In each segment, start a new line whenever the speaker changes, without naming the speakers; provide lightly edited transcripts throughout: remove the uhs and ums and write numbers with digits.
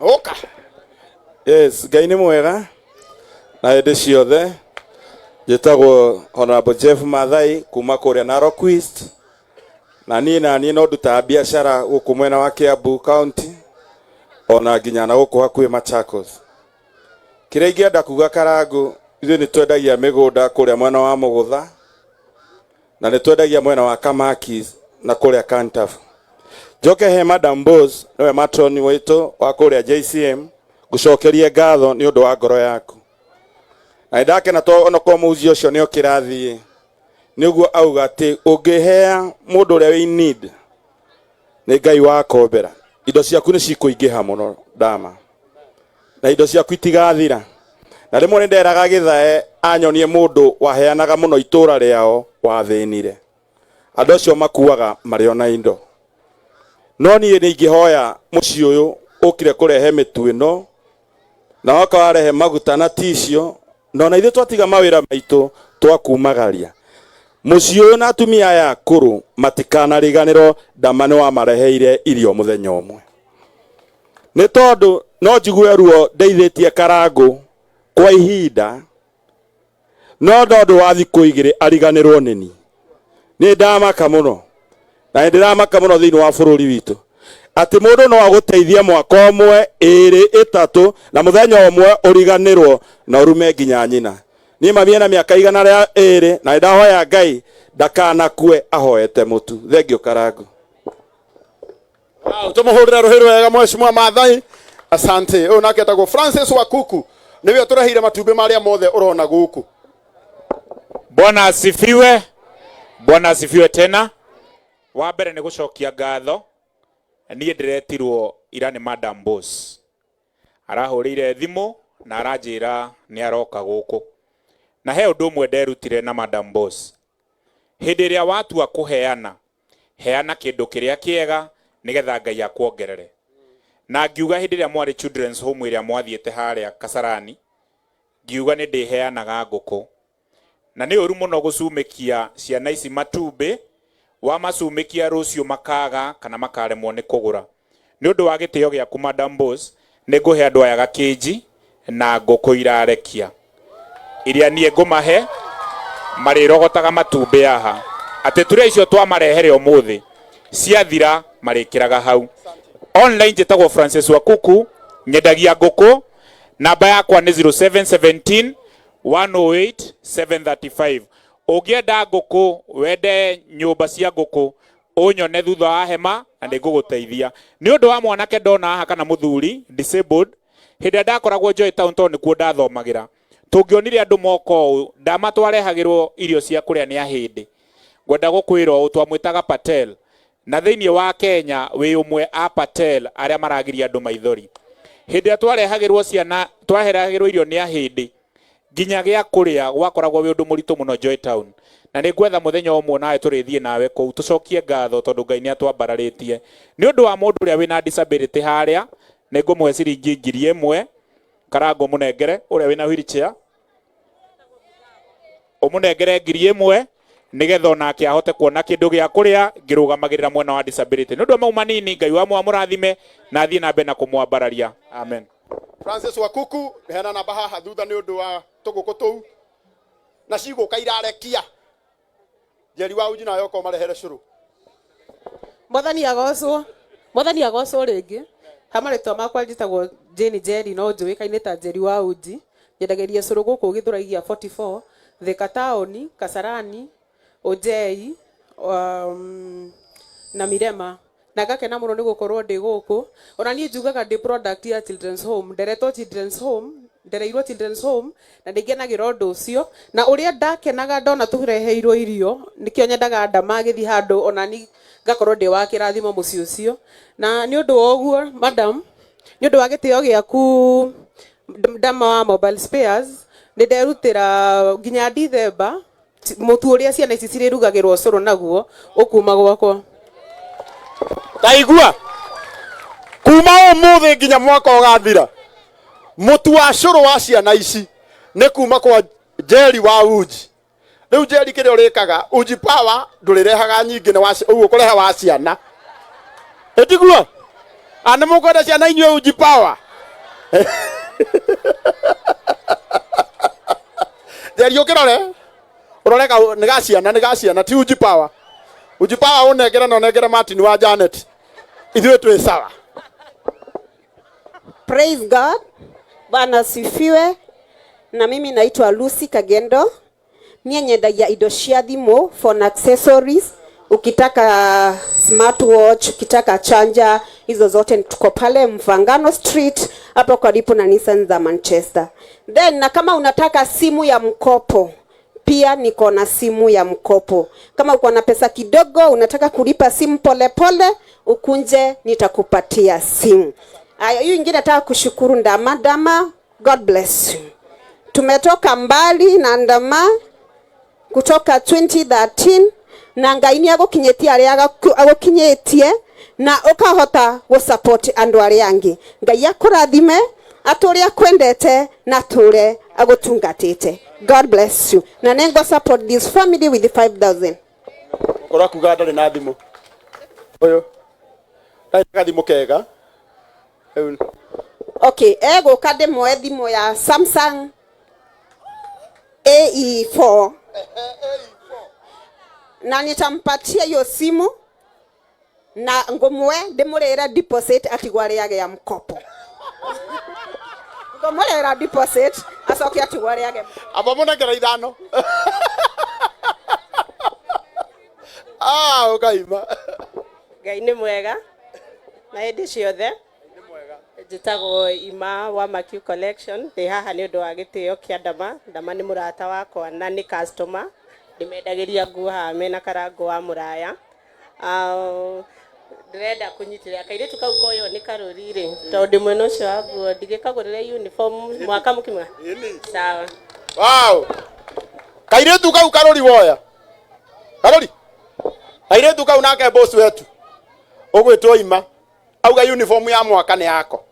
Oka.
Yes, Ngai nĩ mwega na hĩndĩ ciothe. Njĩtagwo Honorable Jeff Mathai kuma kũrĩa Narok East, na niĩ no ndutaga biacara gũkũ mwena wa Kiambu County ona nginya na gũkũ hakuhĩ Machakos. Kĩrĩa ingĩenda kuga Karangũ, ithuĩ nĩ twendagia mĩgũnda kũrĩa mwena wa Mũgũtha na nĩ twendagia mwena wa Kamakis na kũrĩa Kantafu. Njoke he Madam Boss niwe matroni witũ wa kũrĩa JCM, ngũcokerie ngatho nĩ ũndũ wa ngoro yaku. Na ndakena to ona kwa mũzi ũcio nĩ okĩrathiĩ nĩguo auga atĩ ũngĩhea mũndũ ũrĩa wĩ need nĩ Ngai wakombera, indo ciaku nĩ cikũingĩha mũno dama, na indo ciaku itigathira. Na rĩmwe nĩ nderaga Gĩthae anyonie mũndũ waheanaga mũno itũra rĩao wathĩnire, andũ acio makuaga marĩ ona indo. No niĩ nĩ ingĩhoya mũciĩ ũyũ ũkire kũrehe mĩtu ĩno na wakarehe maguta na ticio, no na ithuĩ twatiga mawĩra maitũ twakumagaria. Mũciĩ ũyũ na atumia aya akũrũ matikanariganĩrwo ndama nĩ wamareheire irio mũthenya ũmwe. Nĩ tondũ no njigue ruo ndeithĩtie Karangũ kwa ihinda, no ndondũ wa thikũ igĩrĩ ariganĩrwo nĩni. Nĩ ndamaka mũno na ndiramaka mũno thĩinĩ wa bũrũri witũ atĩ mũndũ no agũteithia mwaka ũmwe ĩrĩ ĩtatũ na mũthenya ũmwe ũriganĩrwo na ũrume nginya nyina. Niĩ mami na mĩaka igana rĩa ĩrĩ na ndahoya Ngai ndakanakue ahoete mũtu. Thengio Karangũ.
Tumuhurira ruhiru wega Mheshimiwa Mathai. Asante. Ũyũ nake etagwo Francis Wakuku, nĩwe tũrehire matumbĩ marĩa mothe ũrona gũkũ.
Bwana asifiwe. Bwana asifiwe tena. Wa mbere nĩ gũcokia ngatho. Niĩ ndiretirwo ira nĩ Madam Boss. Arahũrĩire thimũ na aranjĩra nĩ aroka gũkũ. Na he ũndũ ũmwe nderutire na Madam Boss. Hĩndĩ ĩrĩa watua kũheana, heana kĩndũ kĩrĩa kĩega nĩgetha Ngai akuongerere. Na ngiuga hĩndĩ ĩrĩa mwarĩ children's home ĩrĩa mwathiĩte harĩa Kasarani, ngiuga nĩ ndĩheanaga ngũkũ. Na nĩ ũru mũno gũcumĩkia ciana ici matumbĩ, wa macumĩkia rũciũ makaga kana makaremwo nĩ kũgũra. Nĩ ũndũ wa gĩtĩo gĩaku Madam Boss, nĩ ngũhe andũ aya gakĩnji na ngũkũ irarekia, iria niĩ ngũmahe marĩrogotaga matumbĩ haha. Atĩ turĩa icio twamarehere ũmũthĩ ciathira marĩkĩraga hau. Online njĩtagwo Francis Wakuku, nyendagia ngũkũ. Namba yakwa nĩ 0717 108 735. Ũngĩenda ngũkũ, wende nyũmba cia ngũkũ, ũnyone thutha wa hema na nĩngũgũteithia. Nĩ ũndũ wa mwanake ndona haha kana mũthuri disabled, hĩndĩ ndakoragwo Joy Town to nĩkuo ndathomagĩra, tũngĩonire andũ moko ndama twarehagĩrwo irio cia kũrĩa nĩ ahĩndĩ. Ngwenda gũkwĩra ũũ twamwĩtaga Patel, na thĩinĩ wa Kenya wĩ ũmwe a Patel arĩa maragiria andũ maithori. Hĩndĩ twarehagĩrwo ciana, twaheragĩrwo irio nĩ ahĩndĩ, nginya gĩa kũrĩa gwakoragwo wĩ ũndũ mũritũ mũno Joy Town. Na nĩ ngwetha mũthenya ũmwe nawe tũrĩthiĩ nawe kũu tũcokie ngatho tondũ Ngai nĩ atwambararĩtie. Nĩ ũndũ wa mũndũ ũrĩa wĩna disability harĩa, nĩ ngũmũhe ciringi 1000. Karangũ mũnengere ũrĩa wĩna wheelchair, ũmũnengere 1000 nĩgetha onake ahote kuona kĩndũ gĩa kũrĩa ngĩrũgamagĩrĩra mwena wa disability. Nĩ ũndũ wa mau manini, Ngai wa mũrathime na athiĩ na mbere na kũmwambararia. Amen.
Francis Wakuku, hena namba haha thutha nĩ ũndũ wa tũgũkũ tũu na cigũka irarekia. Njeri wa uji nayo ko marehere cũrũ.
Mwathani agocwo rĩngĩ. Hamarĩtwa makwa njĩtagwo Jane Njeri, no njũĩkaine ta Njeri wa uji. Nyendagĩria cũrũ gũkũ Gĩthũraigia 44, Thika Taũni, Kasarani, Ojei na Mirema. Na ngakena mũno nĩ gũkorwo ndĩ gũkũ. Ona niĩ njugaga ndĩ product ya Children's Home, nderetwo Children's Home, ndereirwo Children's Home na ndĩgenagĩra ũndũ ũcio. Na ũrĩa ndakenaga ndona tũreheirwo irio, nĩkĩo nyendaga ndama gĩthiĩ handũ ona ni ngakorwo ndĩ wa kĩrathimo mũciĩ ũcio. Na nĩ ũndũ wa ũguo Madam, nĩ ũndũ wa gĩtĩo gĩaku ndama wa Mobile Spares, nĩ nderutĩra nginya December mũtu ũrĩa ciana ici cirĩrugagĩrwo cũrũ naguo ũkuma gwakwa.
Taigua kuma ũmũthĩ nginya mwaka ũgathira, mũtu wa cũrũ wa ciana ici nĩ kuma kwa Njeri wa uji. Rĩu Njeri kĩrĩa ũrĩkaga Uji Power ndũrĩrehaga nyingĩ na ũguo kũreha wa ciana. Ĩtigua nĩ mũkwenda ciana inyuĩ Uji Power. Njeri ukirore uroreka nigasiana ti Uji Power unegera na unegera Martin wa Janet ithuĩ twĩ sawa.
Praise God. Bwana sifiwe. Na mimi naitwa Lucy Kagendo. Mie nyendagia indo cia thimũ, phone accessories, ukitaka smartwatch, ukitaka charger, hizo zote tuko pale Mfangano Street hapo karibu na Nissan za Manchester. Then na kama unataka simu ya mkopo, pia niko na simu ya mkopo. Kama uko na pesa kidogo unataka kulipa simu pole pole, ukunje nitakupatia simu. Hiyo ingine nataka kushukuru Ndama. God bless you. Tumetoka mbali na Ndama kutoka 2013 na Ngai ni agukinyetie aria agukinyetie na ukahota go support andu aria angi. Ngai akurathime aturia kwendete na ture agutungatite. God bless you. Na nengo support this family with the 5,000.
Ora kuga ndari na thimu. Oyo. Ndai thimu kega.
Okay, ego kade moe thimu ya Samsung AE4. Na nitampatia hiyo simu na ngomwe ndimurira deposit atigware yake ya mkopo. Ngomurira deposit asoke atigware yake.
Aba mona kera ithano. Ukaima.
Ngai nĩ mwega na hĩndĩ ciothe. Njĩtagwo Ima wa Makiu Collection. Ndĩ haha nĩ ũndũ wa gĩtĩo kĩa Ndama. Ndama nĩ mũrata wakwa na nĩ customer. Ndĩmendagĩria nguo haha mena karango wa mũraya. Ndĩrenda kũnyitĩrĩra kairĩtu kau koyo nĩ karũri-rĩ, tondũ mwena ũcio wa nguo ndigĩkagũrĩre uniform mwaka mũkima. Sawa.
Wow. Kairĩtu kau karũri woya. Karũri. Kairĩtu kau nake boss wetu. Ũgwĩtwo Ima. Auga uniform ya mwaka nĩ yako.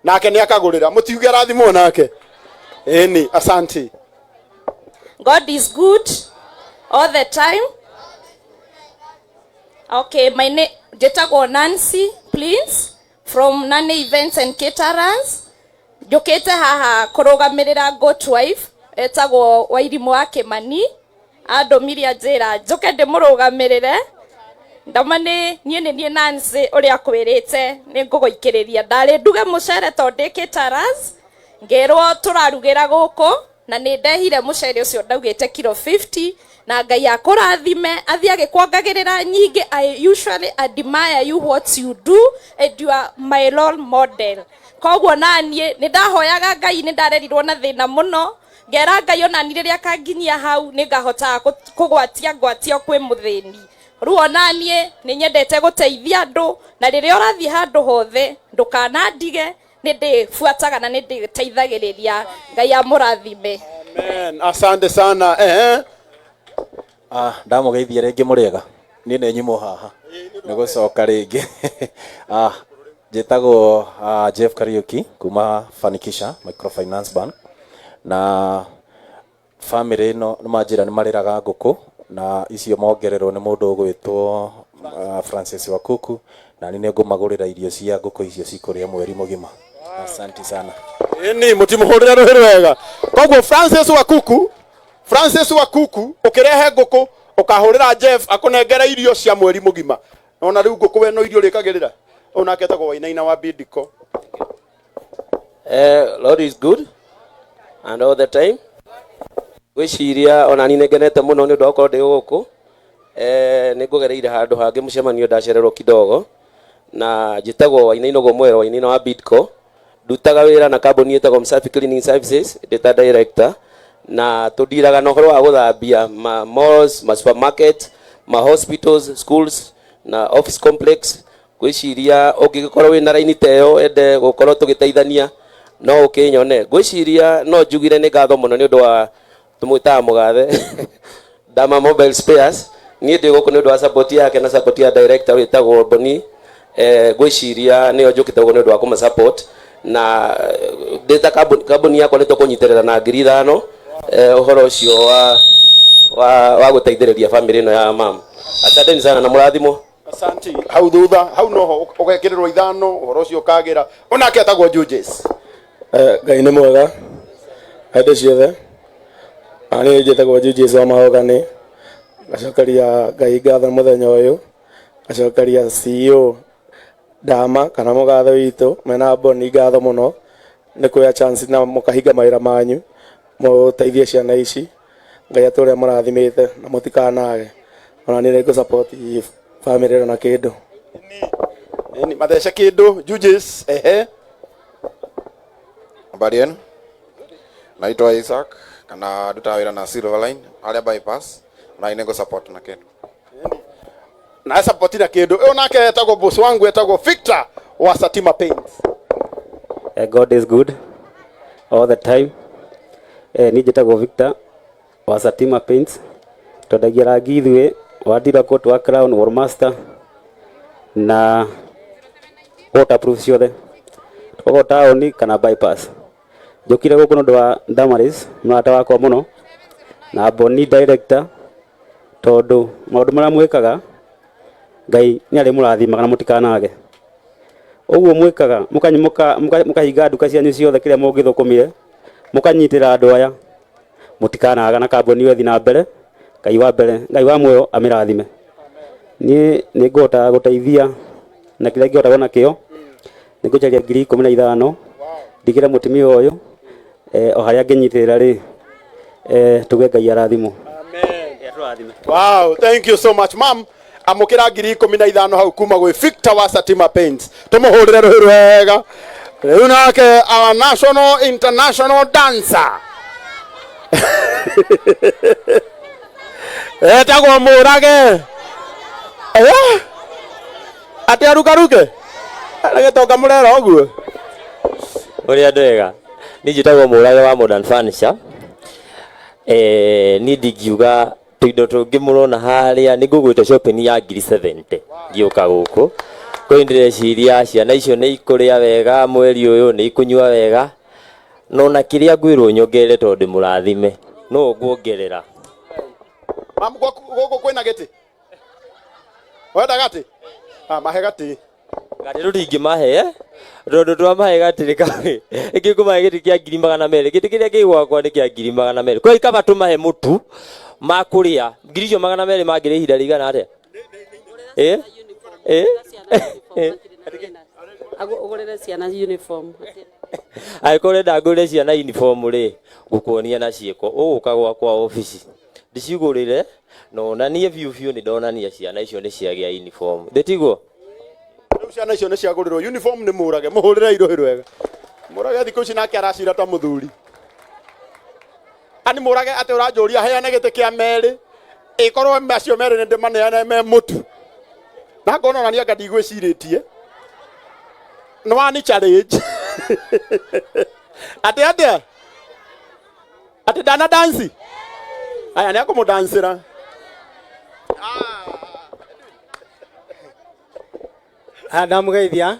Nake nĩ akagũrĩra. Mũtiuge arathimwo nake. Eni, asante.
God is good all the time. Okay, my name Jetagwo Nancy, please, from Nane Events and Caterers. Njũkĩte haha kũrũgamĩrĩra Goat Wife, etagwo Wairimu wa Kĩmani. Andũmire anjĩra njũke ndĩmũrũgamĩrĩre. Ndama niĩ Nancy ũrĩa kwĩrĩte nĩ ngũgũikĩrĩria. Ndarĩ nduge mũcere tondũ ndĩ Caterers. Ngĩrwo tũrarugĩra gũkũ na nĩ ndehire mũcere ũcio ndaugĩte kilo 50 na Ngai akũrathime athi agĩkwongagĩrĩra nyingĩ. I usually admire you what you do and you are my role model. Koguo naniĩ nĩ ndahoyaga Ngai nĩ ndarerirwo na thĩna mũno. Ngera Ngai ona ni rĩrĩa kanginyia hau nĩ ngahotaga kũgwatia ngwatio kwĩ mũthĩni. Rĩu ona niĩ nĩ nyendete gũteithia andũ na rĩrĩa ũrathiĩ handũ hothe ndũkanandige. Nende fuataga na nende teithagĩrĩria. Ngai amũrathime.
Amen. Asante sana.
Ndamugeithia rĩngĩ mũrĩega. Niĩ nĩ nyumo haha. Nĩ gũcoka rĩngĩ. Njĩtagwo Jeff Kariuki kuma Fanikisha Microfinance Bank. Na family ĩno nĩ manjĩra nĩ marĩraga ngũkũ na icio mongererwo nĩ mũndũ ũgwĩtwo Francis Wakuku na nĩ ngũmagũrĩra irio cia ngũkũ icio cikũrĩa mweri mũgima. Asante sana.
Eni mũtimũhũrĩre rũhĩ rwega. Koguo Francis Wakuku ũkĩrehe ngũkũ ũkahũrĩra Jeff akũnengera irio cia mweri mũgima. Ona rĩu ngũkũ we no irio rĩkagĩrĩra. Ona ketagwo Wainaina wa Bidco.
Lord is good and all the time. Gwĩciria ona ni nengenete mũno nĩ ũndũ wa gũkorwo ndĩ gũkũ. Nĩ ngũgereire handũ hangĩ mũcemanio ndacererwo kidogo na njĩtagwo Wainaina Gomwero Wainaina wa Bidco. Ndutaga wĩra na kambuni ĩtagwo Msafi Cleaning Services, ndĩta director na tũndiraga na ũhoro wa gũthambia ma malls, ma supermarket, ma hospitals, schools na office complex. Gwĩciria ũngĩgĩkorwo wĩna raini ta ĩyo ende gũkorwo tũgĩteithania no ũkĩnyone. Gwĩciria no njugire nĩ ngatho mũno nĩ ũndũ wa tũmwĩtaga mũgathe Ndama Mobile Spares. Niĩ ndĩ gũkũ nĩ ũndũ wa support yake na support ya director wĩtagwo Boni. Gwĩciria nĩyo njũkĩte gũkũ nĩ ũndũ wa kũma support na ndĩta kambuni yakwa nĩ tũkũnyitĩrĩra na ngiri 5 ũhoro ũcio wa gũteithĩrĩria family ĩno ya mam. Asanteni sana na mũrathimo.
Asante. Hau thutha, hau noho ugekererwo ithano, uhoro ucio ukagira. Onake etagwo Judges.
Ngai nĩ mwega. Hĩndĩ ciothe. Ani njĩtagwo Judges wa Mahogany. Ngacokeria Ngai ngatho mũthenya ũyũ. Ngacokeria CEO Dama kana mũgatho witũ mena Boni ngatho mũno. Nĩ kuoya chance na mũkahinga mawĩra manyu. Mũteithie ciana ici. Ngai atũre mũrathimĩte na mũtikanage. Ona nĩ nĩngũ support family na kĩndũ.
Ni mathece kĩndũ Judges
Habari yenu? Naitwa Isaac kana nduta wĩra na Silverline aria bypass na inengo support na kĩndũ.
Na support na kĩndũ. Ũyũ nake etagwo boss wangu etagwo Victor wa Satima Paints.
God is good all the time. Ni njĩtagwo Victor wa Satima Paints. Twendagia rangi ithuĩ wa Diracoat wa Crown War Master na waterproof ciothe. Tuko taoni kana bypass. Njokire gũkũ nĩ ũndũ wa Damaris mũrata wakwa mũno na Boni director tondũ maũndũ marĩa mwĩkaga Ngai nĩ arĩ mũrathimaga na mũtikanage. Ũguo mwĩkaga mũkahinga nduka cianyu ciothe kĩrĩa mũngĩthũkũmire mũkanyitĩra andũ aya mũtikanaga na kambuni ĩyo ĩthiĩ na mbere. Ngai wa mbere, Ngai wa muoyo amĩrathime. Niĩ nĩngũhota gũteithia na kĩrĩa ngĩhota nakĩo. Nĩngũcaria 15,000 ndigĩre mũtumia ũyũ o harĩa angĩnyitĩrĩra rĩ tuge Ngai arathimwo.
Amen. Wow, thank you so much ma'am. Amukira 15,000 hau kuma gwĩ Victor wa Satima Paints. Tumuhũrĩre rũhĩ rwega. Rĩu nake our national international dancer. Etagwo Mũrage. Ati arugaruge. Agĩtonga mũrera ũguo.
Ũrĩa andũ ega. Niĩ njĩtagwo Mũrage wa Modern Furniture. Niĩ ndingiuga tũindo tũngĩ mũrona harĩa nĩ ngũgwĩte shopping ya 70 ngĩũka gũkũ. Kũrĩ ndĩreciria ciana icio nĩ ikũrĩa wega mweri ũyũ nĩ ikunyua wega. No na kĩrĩa ngwĩrwo nyongerere tondũ mũrathime. No nguongerera.
Mamu gũkũ kwĩna gĩtĩ. Wenda gatĩ? Mahe gatĩ.
Gatĩ tũtingĩmahe tondũ twamahe gatĩ rĩ kaĩ. Ĩngĩ kũmahe gĩtĩ kĩa 200,000. Gĩtĩ kĩrĩa kĩ gwakwa nĩ kĩa 200,000. Kwa ikaba tũmahe mũtu makũrĩa 200,000 mangĩrĩ ihinda rĩigana atĩa?
Agũrĩre ciana uniform.
Angĩkorwo ũrenda ngũrĩre ciana uniform rĩ ngũkuonia na ciĩko ũgũka gwakwa ofici ndicigũrĩre no na niĩ biũ nĩ ndonania ciana icio nĩ ciagĩa uniform ndĩtigwo
rĩu ciana icio nĩ ciagũrĩrwo uniform nĩ Mũrage mũhũrĩre irũhĩ rwega. Mũrage thikũ ici nake aracira ta mũthuri. Ani Mũrage atĩ ũranjũria heane gĩtĩ kĩa merĩ ĩkorwo macio merĩ nĩ ndĩmaneane me mũtu na ngona onania anga ndigwĩcirĩtie no wani challenge atĩ ndana dance aya nĩ akũmũdancĩra
ndamũgeithia